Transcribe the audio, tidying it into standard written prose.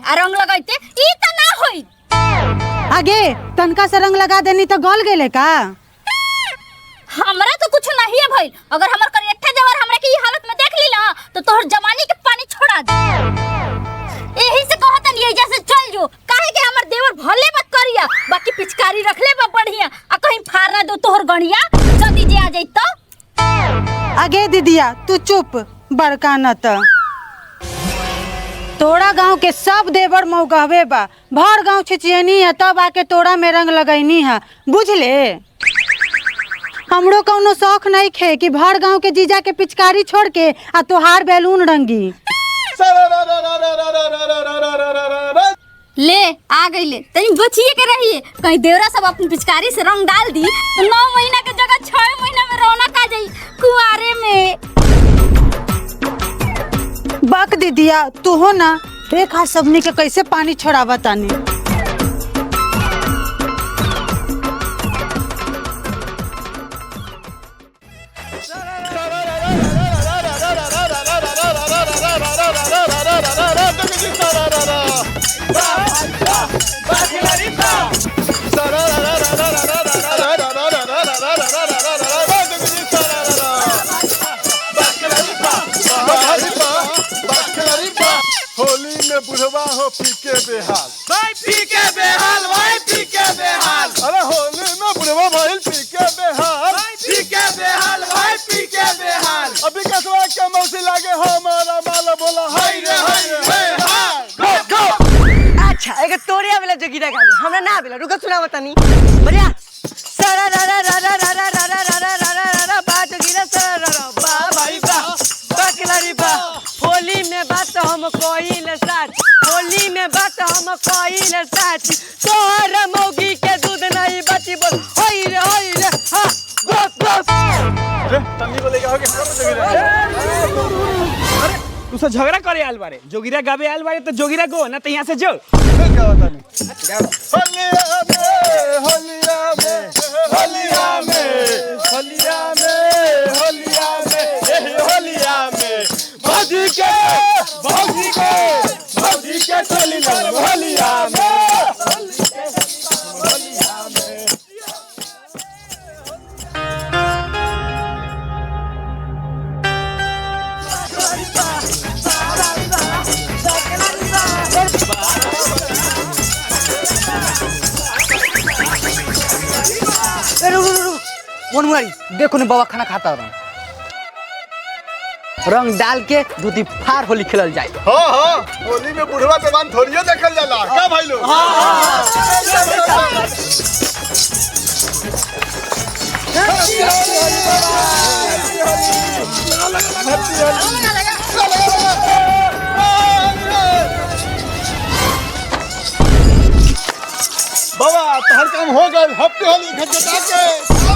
आ रंग लगाइते ई त ना होई। आगे तनका से रंग लगा देनी तो गल गेले का? हमरा तो कुछ नहीं है भाई। अगर हमर करियठा देवर हमरा के ई हालत में देख ली ना तो तोहर जवानी के पानी छोड़ा दे। एही से कहत नहीं जैसे चल जो, काहे के हमर देवर भले मत करिया, बाकी पिचकारी रख ले बा बढ़िया आ कहीं फाड़ ना दो तोहर गणिया जदी जे आ जाई तो। आगे दीदिया तू चुप, बड़का न त तोड़ा गांव के सब देवर मौगहवे बा, भर गांव छिचियनी है तब आके तोड़ा में रंग लगैनी है, बुझले? हमरो कौनो शौक नहीं खे कि भर गांव के जीजा के पिचकारी छोड़ के आ तोहार बैलून रंगी। ले आ गई ले, तनी बचिए के रहिए, कहीं देवरा सब अपनी पिचकारी से रंग डाल दी तो 9 महीना के जगह 6 महीना में रौनक आ जाई कुआरे में। बक दीदिया तू हो ना, देखा सबनी के कैसे पानी छोड़ावा तानी। होली में बुढ़वा हो पीके बेहाल, भाई पीके बेहाल, भाई पीके बेहाल। अरे होली में बुढ़वा भाई पीके बेहाल, भाई पीके बेहाल, भाई पीके बेहाल। अभी कसवा के मौसी लागे हमारा माला बोला हाय रे हाय हाय। अच्छा एक तोरिया वाला जो गिरा गावे हमरा ना आवेला, रुको सुनाओ तनी बढ़िया। सारा रा रा रा रा रा रा रा रा रा रा रा रा रा बात गिरा सारा रा रा बा भाई बा बकलारी बा। होली में बात हम कोइल साथ, होली में बात हम कोइल साथ, तोहर मौगी के दूध नहीं बची बोल होई रे हां बस बस। अरे तन्नी को लेके आओगे हम जोगिरा। तू से झगड़ा करे आल बारे, जोगिरा गावे आल बारे तो जोगिरा को ना तो यहां से जो क्या बता नहीं। होलिया में होलिया में होलिया में होलिया में होलिया में होलिया में भौजी के चली लग होलिया में। मुनमुरी देखो ने बाबा खाना खाता रहा, रंग डाल के दूधी फार होली खेलल जाए। हाँ हाँ होली में बुढ़वा जवान थोड़ियो देखल जाला क्या भाई लोग। बाबा तहर काम हो गए, हफ्ते होली घर के